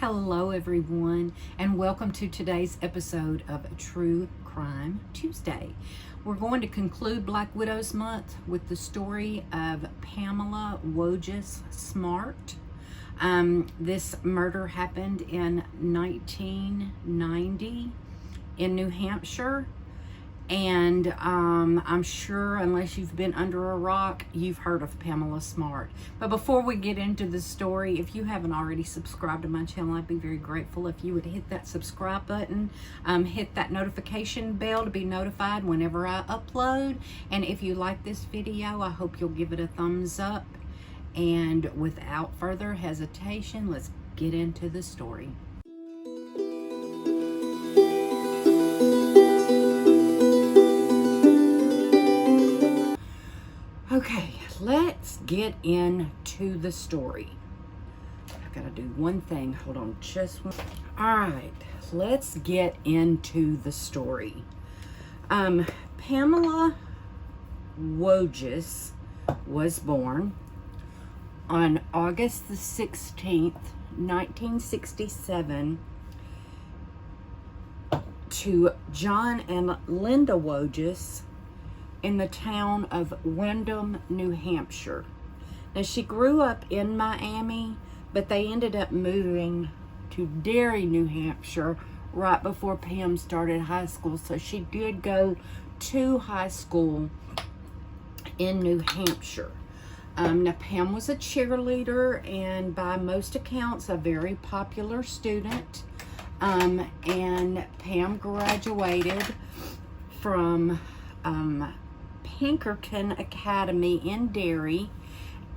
Hello everyone, and welcome to today's episode of True Crime Tuesday. We're going to conclude Black Widows Month with the story of Pamela Smart. This murder happened in 1990 in New Hampshire. And I'm sure, unless you've been under a rock, you've heard of Pamela Smart. But before we get into the story, if you haven't already subscribed to my channel, I'd be very grateful if you would hit that subscribe button, hit that notification bell to be notified whenever I upload. And if you like this video, I hope you'll give it a thumbs up. And without further hesitation, let's get into the story. Okay, let's get into the story. I've got to do one thing. Hold on just one. All right, let's get into the story. Pamela Wojcik was born on August the 16th, 1967, to John and Linda Wojcik in the town of Windham, New Hampshire. Now, she grew up in Miami, but they ended up moving to Derry, New Hampshire right before Pam started high school. So she did go to high school in New Hampshire. Now, Pam was a cheerleader and by most accounts a very popular student. And Pam graduated from Pinkerton Academy in Derry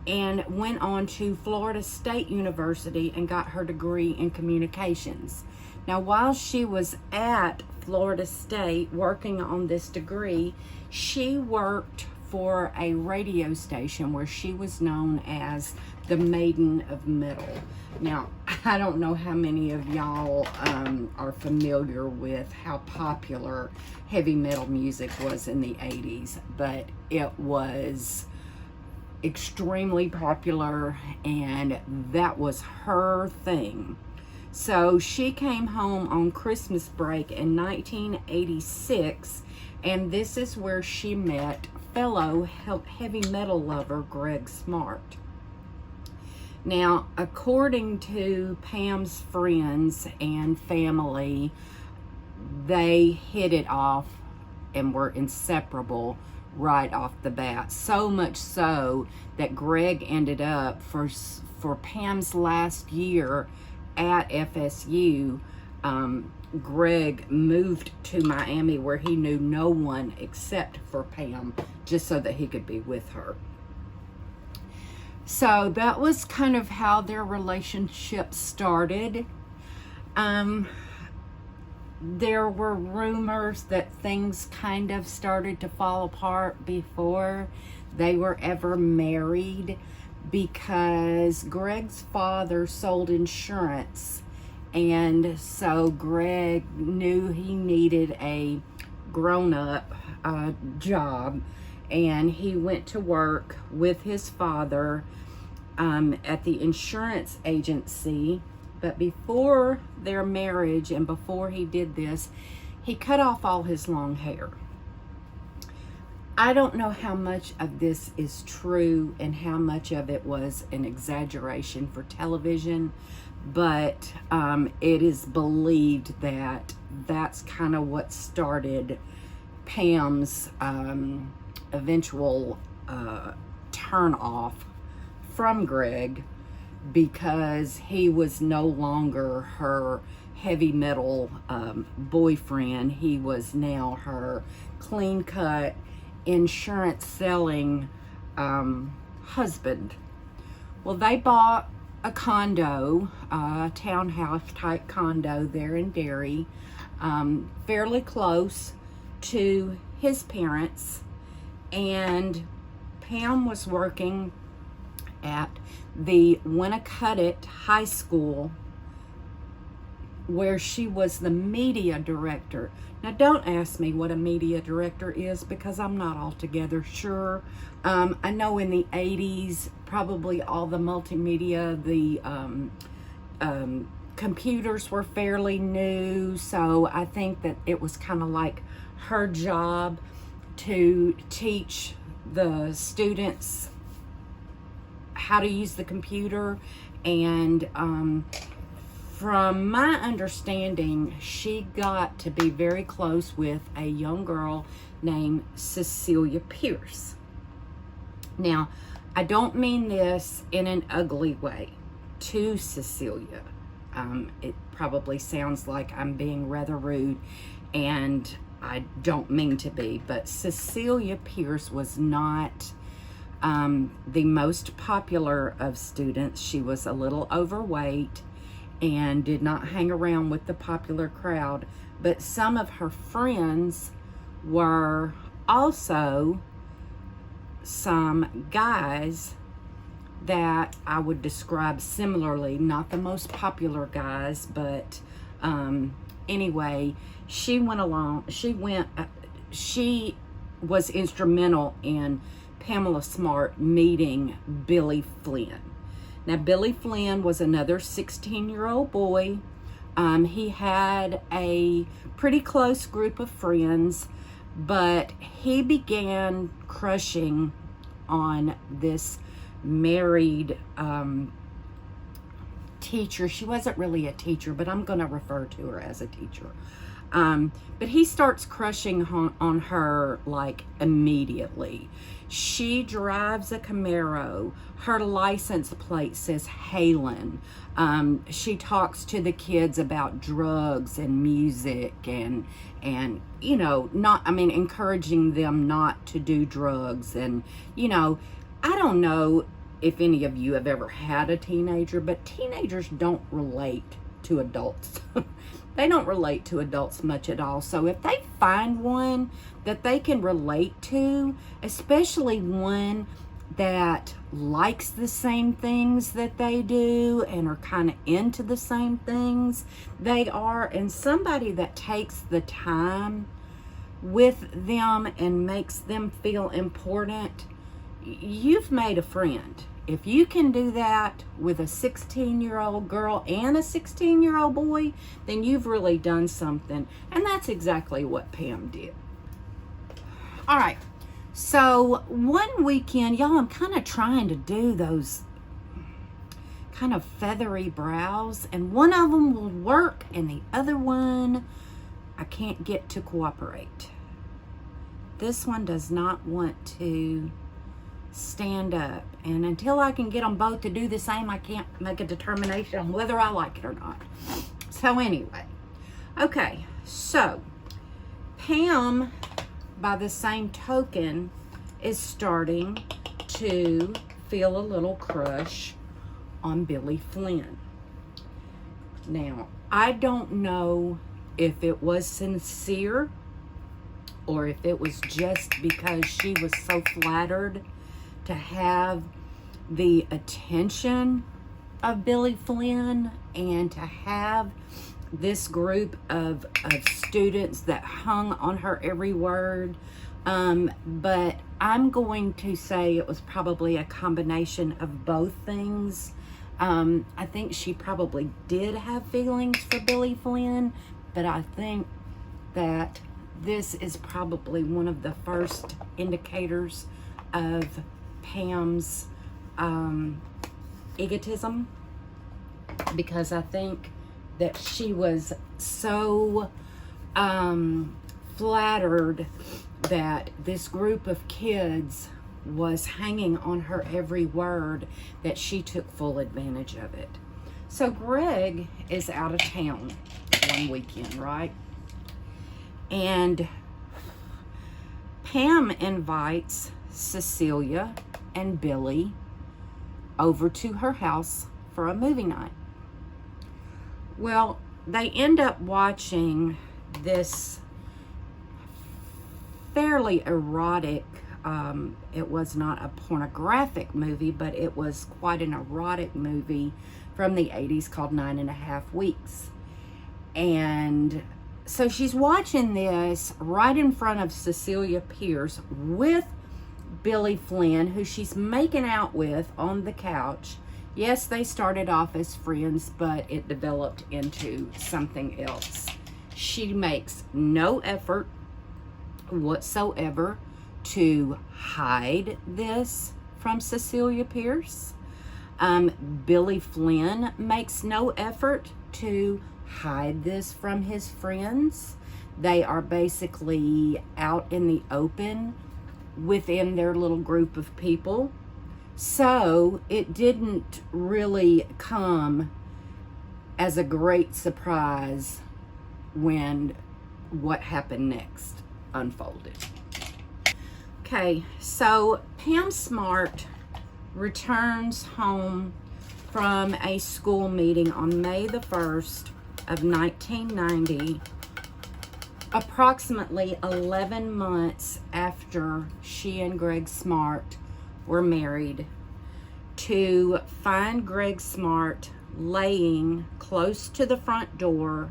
and went on to Florida State University and got her degree in communications. Now, while she was at Florida State working on this degree, she worked for a radio station where she was known as the Maiden of Metal. Now, I don't know how many of y'all are familiar with how popular heavy metal music was in the 80s, but it was extremely popular and that was her thing. So she came home on Christmas break in 1986, and this is where she met fellow heavy metal lover Gregg Smart. Now, according to Pam's friends and family, they hit it off and were inseparable right off the bat. So much so that Gregg ended up, for Pam's last year at FSU, Gregg moved to Miami where he knew no one except for Pam, just so that he could be with her. So that was kind of how their relationship started. There were rumors that things kind of started to fall apart before they were ever married, because Gregg's father sold insurance, and so Gregg knew he needed a grown-up job, and he went to work with his father at the insurance agency. But before their marriage and before he did this, he cut off all his long hair. I don't know how much of this is true and how much of it was an exaggeration for television, but it is believed that that's kind of what started Pam's eventual turn off from Gregg, because he was no longer her heavy metal boyfriend. He was now her clean-cut, insurance-selling husband. Well, they bought a condo, a townhouse-type condo there in Derry, fairly close to his parents, and Pam was working at the Winnacunnet High School, where she was the media director. Now, don't ask me what a media director is, because I'm not altogether sure. I know in the 80s, probably all the multimedia, the computers were fairly new, so I think that it was kind of like her job to teach the students how to use the computer. And from my understanding, she got to be very close with a young girl named Cecilia Pierce. Now, I don't mean this in an ugly way to Cecilia. It probably sounds like I'm being rather rude, and I don't mean to be, but Cecilia Pierce was not the most popular of students. She was a little overweight and did not hang around with the popular crowd, but some of her friends were also some guys that I would describe similarly, not the most popular guys, but anyway, she was instrumental in Pamela Smart meeting Billy Flynn. Now, Billy Flynn was another 16-year-old boy. He had a pretty close group of friends, but he began crushing on this married teacher. She wasn't really a teacher, but I'm going to refer to her as a teacher. But he starts crushing on her like immediately. She drives a Camaro. Her license plate says Halen. She talks to the kids about drugs and music and you know, encouraging them not to do drugs. And, you know, I don't know if any of you have ever had a teenager, but teenagers don't relate to adults. They don't relate to adults much at all. So if they find one that they can relate to, especially one that likes the same things that they do and are kind of into the same things they are, and somebody that takes the time with them and makes them feel important, you've made a friend. If you can do that with a 16-year-old girl and a 16-year-old boy, then you've really done something. And that's exactly what Pam did. All right. So one weekend, y'all, I'm kind of trying to do those kind of feathery brows. And one of them will work and the other one I can't get to cooperate. This one does not want to stand up, and until I can get them both to do the same, I can't make a determination on whether I like it or not. So anyway, okay, so Pam, by the same token, is starting to feel a little crush on Billy Flynn. Now, I don't know if it was sincere or if it was just because she was so flattered to have the attention of Billy Flynn and to have this group of students that hung on her every word. But I'm going to say it was probably a combination of both things. I think she probably did have feelings for Billy Flynn, but I think that this is probably one of the first indicators of Pam's egotism, because I think that she was so flattered that this group of kids was hanging on her every word that she took full advantage of it. So Gregg is out of town one weekend, right? And Pam invites Cecilia and Billy over to her house for a movie night. Well, they end up watching this fairly erotic, it was not a pornographic movie, but it was quite an erotic movie from the 80s called 9.5 Weeks. And so she's watching this right in front of Cecilia Pierce with Billy Flynn, who she's making out with on the couch. Yes, they started off as friends, but it developed into something else. She makes no effort whatsoever to hide this from Cecilia Pierce. Billy Flynn makes no effort to hide this from his friends. They are basically out in the open within their little group of people. So it didn't really come as a great surprise when what happened next unfolded. Okay, so Pam Smart returns home from a school meeting on May the 1st of 1990, approximately 11 months after she and Gregg Smart were married, to find Gregg Smart laying close to the front door.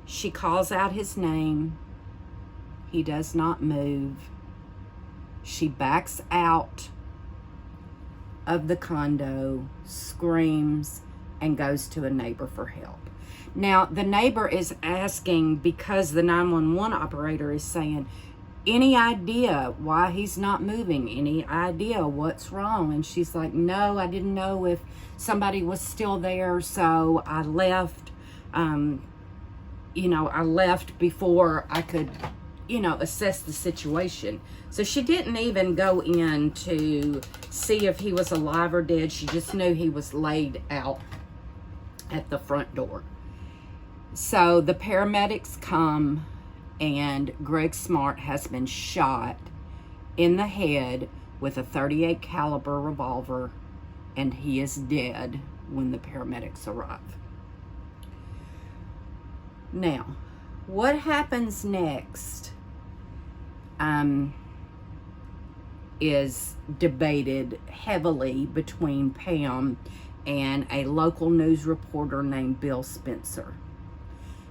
She calls out his name. He does not move. She backs out of the condo, screams, and goes to a neighbor for help. Now, the neighbor is asking, because the 911 operator is saying, any idea why he's not moving? Any idea what's wrong? And she's like, no, I didn't know if somebody was still there, so I left. I left before I could, assess the situation. So she didn't even go in to see if he was alive or dead. She just knew he was laid out at the front door. So the paramedics come, and Gregg Smart has been shot in the head with a .38 caliber revolver, and he is dead when the paramedics arrive. Now, what happens next is debated heavily between Pam and a local news reporter named Bill Spencer.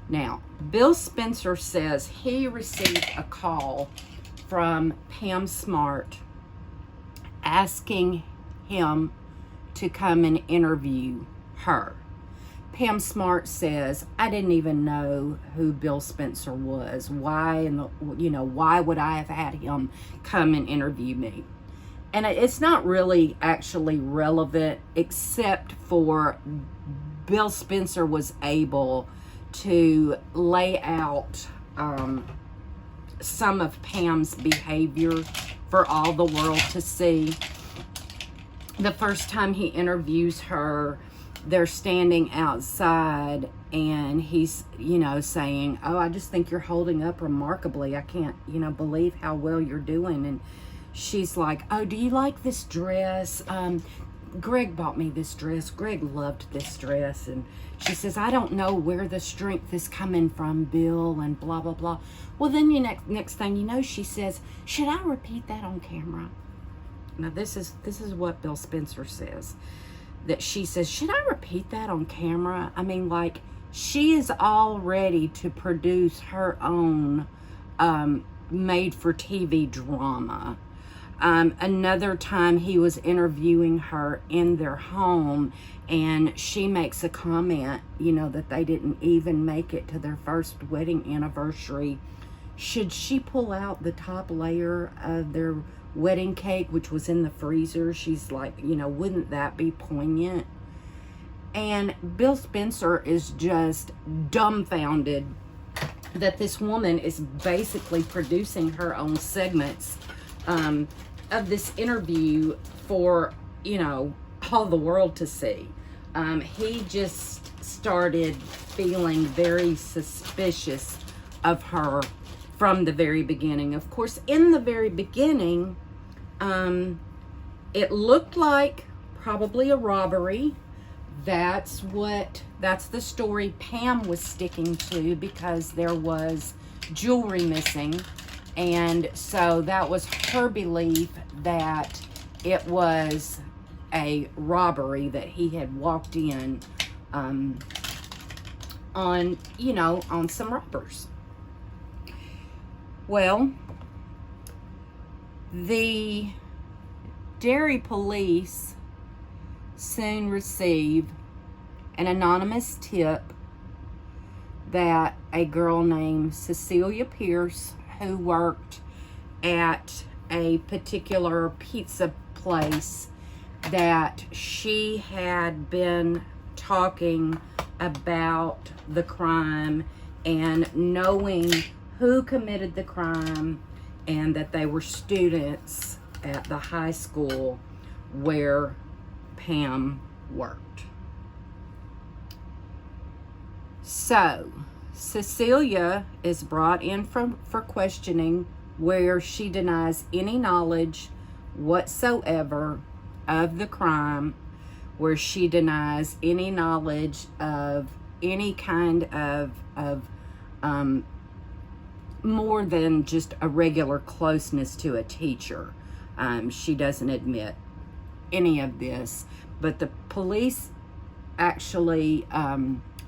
Now, Bill Spencer says he received a call from Pam Smart asking him to come and interview her. Pam Smart says, I didn't even know who Bill Spencer was. Why would I have had him come and interview me? And it's not really actually relevant, except for Bill Spencer was able to lay out some of Pam's behavior for all the world to see. The first time he interviews her, they're standing outside, and he's, saying, oh, I just think you're holding up remarkably. I can't, believe how well you're doing. And she's like, oh, do you like this dress? Gregg bought me this dress. Gregg loved this dress. And she says, I don't know where the strength is coming from, Bill, and blah, blah, blah. Well, then next thing you know, she says, should I repeat that on camera? Now, this is what Bill Spencer says. That she says, should I repeat that on camera? I mean, like, she is all ready to produce her own made-for-TV drama. Another time he was interviewing her in their home, and she makes a comment, that they didn't even make it to their first wedding anniversary. Should she pull out the top layer of their wedding cake, which was in the freezer? She's like, wouldn't that be poignant? And Bill Spencer is just dumbfounded that this woman is basically producing her own segments of this interview for, all the world to see. He just started feeling very suspicious of her from the very beginning. Of course, in the very beginning, it looked like probably a robbery. That's the story Pam was sticking to, because there was jewelry missing. And so that was her belief that it was a robbery, that he had walked in on some robbers. Well, the Derry police soon receive an anonymous tip that a girl named Cecilia Pierce, who worked at a particular pizza place, that she had been talking about the crime and knowing who committed the crime, and that they were students at the high school where Pam worked. So Cecilia is brought in for questioning, where she denies any knowledge whatsoever of the crime, where she denies any knowledge of any kind of more than just a regular closeness to a teacher. She doesn't admit any of this, but the police actually,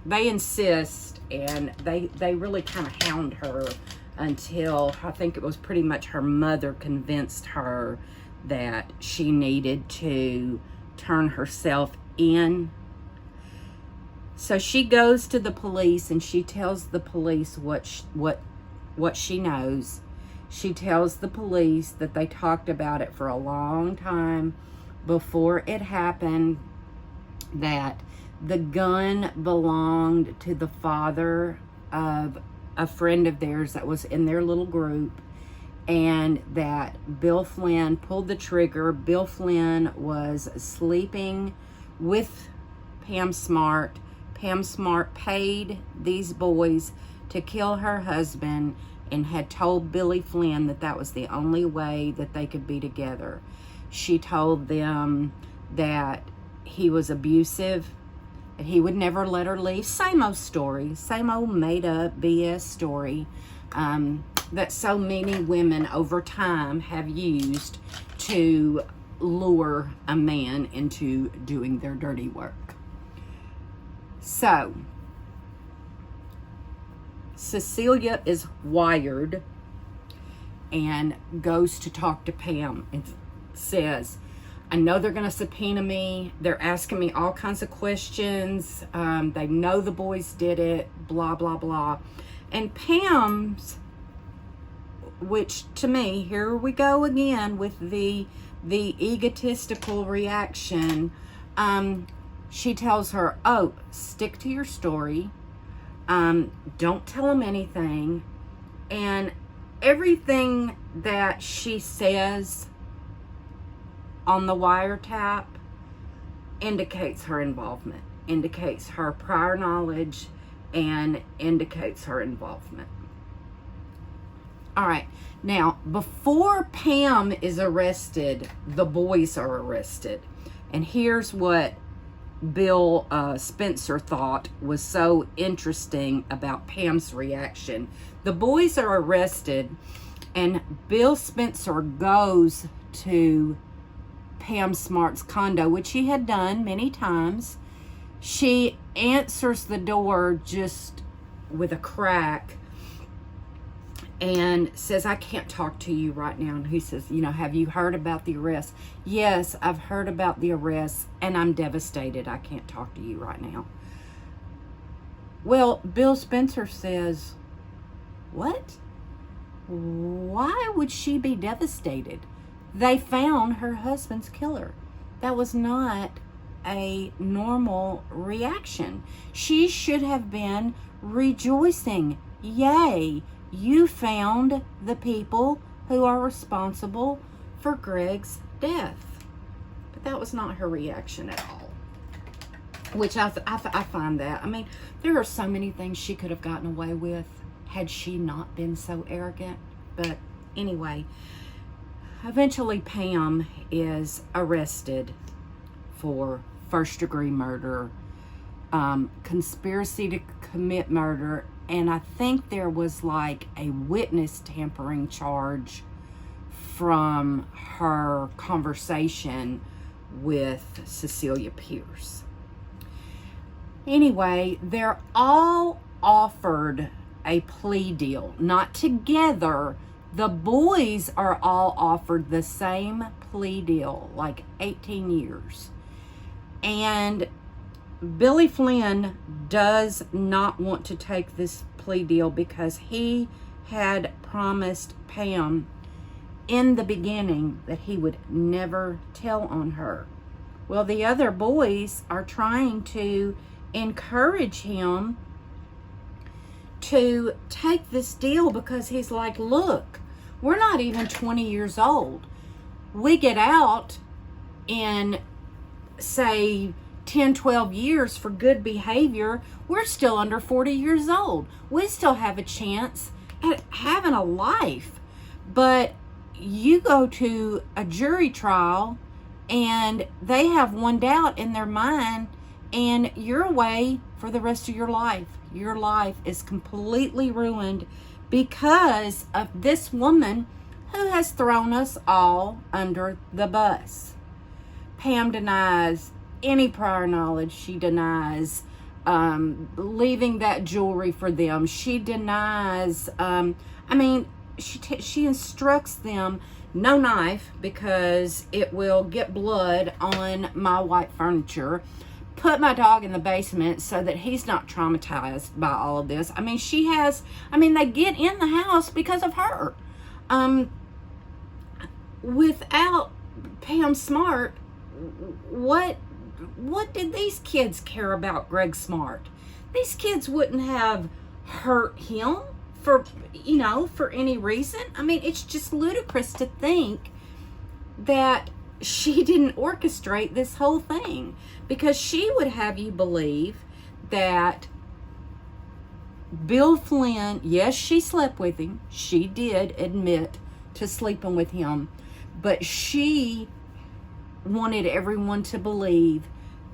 they insist, and they really kind of hound her until I think it was pretty much her mother convinced her that she needed to turn herself in. So she goes to the police and she tells the police what she knows. She tells the police that they talked about it for a long time before it happened, that the gun belonged to the father of a friend of theirs that was in their little group, and that Bill Flynn pulled the trigger. Bill Flynn was sleeping with Pam Smart. Pam Smart paid these boys to kill her husband and had told Billy Flynn that that was the only way that they could be together. She told them that he was abusive, and he would never let her leave. Same old story, same old made up BS story that so many women over time have used to lure a man into doing their dirty work. So Cecilia is wired and goes to talk to Pam and says, I know they're going to subpoena me. They're asking me all kinds of questions. They know the boys did it, blah, blah, blah. And Pam's, which to me, here we go again with the egotistical reaction. She tells her, oh, stick to your story. Don't tell them anything. And everything that she says on the wiretap indicates her involvement, indicates her prior knowledge, and indicates her involvement. All right, now before Pam is arrested, the boys are arrested. And here's what Bill Spencer thought was so interesting about Pam's reaction. The boys are arrested, and Bill Spencer goes to Pam Smart's condo, which he had done many times. She answers the door just with a crack and says, I can't talk to you right now. And he says, you know, have you heard about the arrest? Yes, I've heard about the arrest, and I'm devastated. I can't talk to you right now. Well, Bill Spencer says, what? Why would she be devastated? They found her husband's killer. That was not a normal reaction. She should have been rejoicing. Yay, you found the people who are responsible for Gregg's death. But that was not her reaction at all. Which I find that. I mean, there are so many things she could have gotten away with had she not been so arrogant. But anyway, eventually Pam is arrested for first-degree murder, conspiracy to commit murder, and I think there was like a witness tampering charge from her conversation with Cecilia Pierce. Anyway, they're all offered a plea deal, not together. The boys are all offered the same plea deal, like 18 years. And Billy Flynn does not want to take this plea deal because he had promised Pam in the beginning that he would never tell on her. Well, the other boys are trying to encourage him to take this deal because he's like, look, we're not even 20 years old. We get out in, say, 10, 12 years for good behavior. We're still under 40 years old. We still have a chance at having a life. But you go to a jury trial and they have one doubt in their mind and you're away for the rest of your life. Your life is completely ruined because of this woman who has thrown us all under the bus. Pam denies any prior knowledge. She denies leaving that jewelry for them. She denies, she instructs them, no knife because it will get blood on my white furniture. Put my dog in the basement so that he's not traumatized by all of this. They get in the house because of her. Without Pam Smart, what did these kids care about Gregg Smart? These kids wouldn't have hurt him for any reason. It's just ludicrous to think that she didn't orchestrate this whole thing, because she would have you believe that Bill Flynn, yes, she slept with him. She did admit to sleeping with him, but she wanted everyone to believe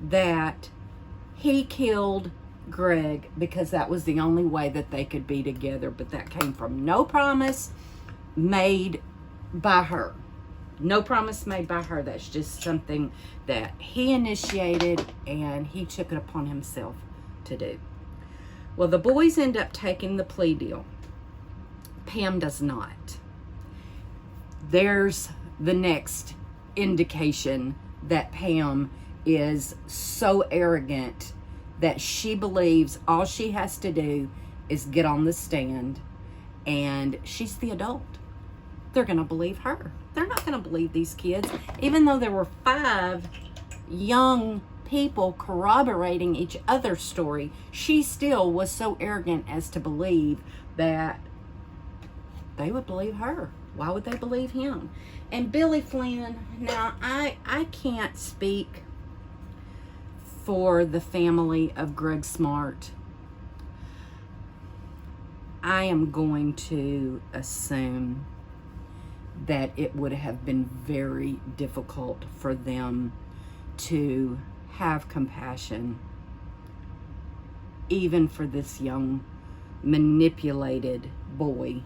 that he killed Gregg because that was the only way that they could be together. But that came from no promise made by her. No promise made by her. That's just something that he initiated and he took it upon himself to do. Well, the boys end up taking the plea deal. Pam does not. There's the next indication that Pam is so arrogant that she believes all she has to do is get on the stand and she's the adult. They're going to believe her. They're not going to believe these kids. Even though there were 5 young people corroborating each other's story, she still was so arrogant as to believe that they would believe her. Why would they believe him? And Billy Flynn, now I can't speak for the family of Gregg Smart. I am going to assume that it would have been very difficult for them to have compassion, even for this young, manipulated boy,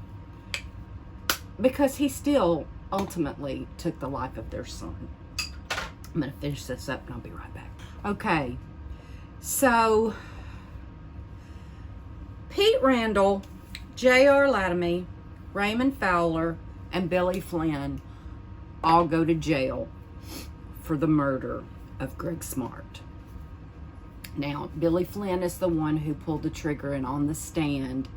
because he still ultimately took the life of their son. I'm going to finish this up and I'll be right back. Okay, so Pete Randall, J.R. Latimer, Raymond Fowler, and Billy Flynn all go to jail for the murder of Gregg Smart. Now, Billy Flynn is the one who pulled the trigger, and on the stand,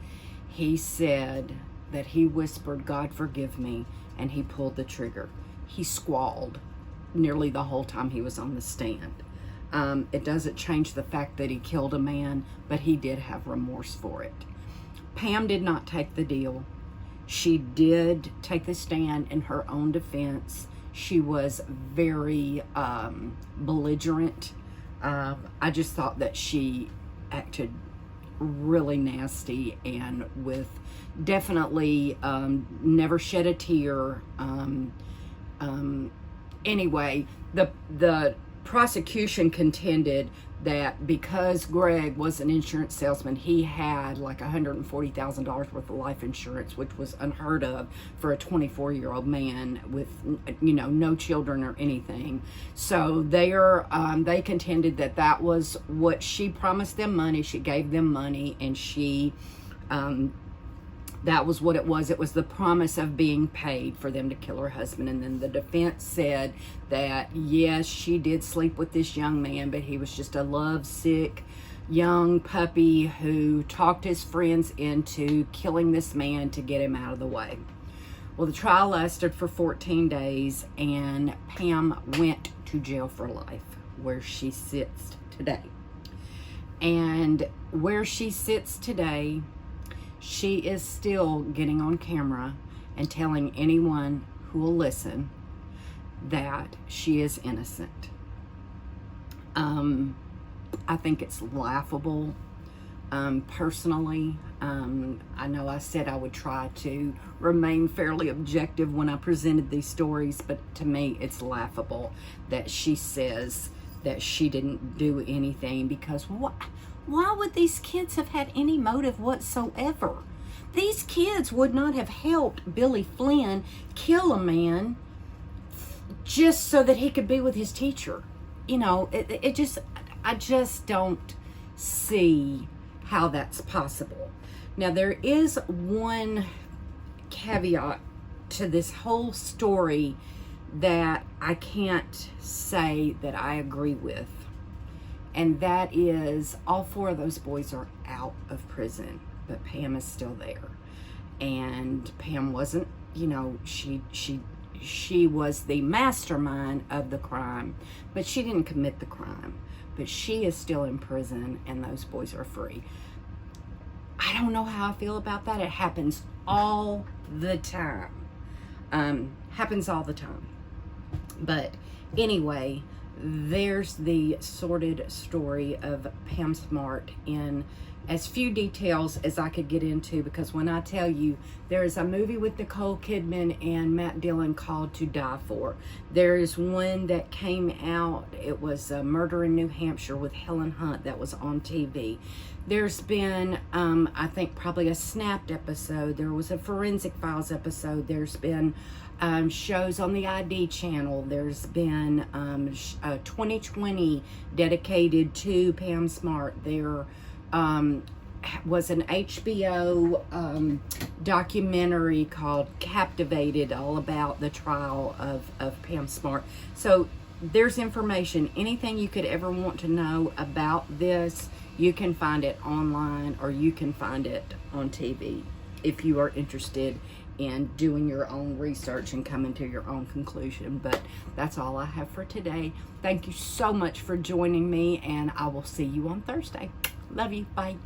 he said that he whispered, "God forgive me," and he pulled the trigger. He squalled nearly the whole time he was on the stand. It doesn't change the fact that he killed a man, but he did have remorse for it. Pam did not take the deal. She did take the stand in her own defense. She was very belligerent. I just thought that she acted really nasty and with definitely never shed a tear. Anyway, the prosecution contended that because Gregg was an insurance salesman, he had like $140,000 worth of life insurance, which was unheard of for a 24-year-old man with, no children or anything. So they contended that that was what she promised them money. She gave them money, and she That was what it was. It was the promise of being paid for them to kill her husband. And then the defense said that, yes, she did sleep with this young man, but he was just a lovesick young puppy who talked his friends into killing this man to get him out of the way. Well, the trial lasted for 14 days, and Pam went to jail for life, where she sits today. And where she sits today, she is still getting on camera and telling anyone who will listen that she is innocent. I think it's laughable. Personally, I know I said I would try to remain fairly objective when I presented these stories, but to me it's laughable that she says that she didn't do anything, because why would these kids have had any motive whatsoever? These kids would not have helped Billy Flynn kill a man just so that he could be with his teacher. You know, I just don't see how that's possible. Now, there is one caveat to this whole story that I can't say that I agree with, and that is all 4 of those boys are out of prison, but Pam is still there. And Pam wasn't, you know, she was the mastermind of the crime, but she didn't commit the crime. But she is still in prison, and those boys are free. I don't know how I feel about that. It happens all the time. Happens all the time. But anyway, there's the sordid story of Pam Smart in as few details as I could get into, because when I tell you, there is a movie with Nicole Kidman and Matt Dillon called To Die For. There is one that came out, it was a Murder in New Hampshire with Helen Hunt, that was on TV. There's been, I think probably a Snapped episode. There was a Forensic Files episode. There's been shows on the ID channel. There's been 2020 dedicated to Pam Smart. There was an HBO documentary called Captivated, all about the trial of Pam Smart. So there's information, anything you could ever want to know about this, you can find it online, or you can find it on TV if you are interested in doing your own research and coming to your own conclusion. But that's all I have for today. Thank you so much for joining me, and I will see you on Thursday. Love you. Bye.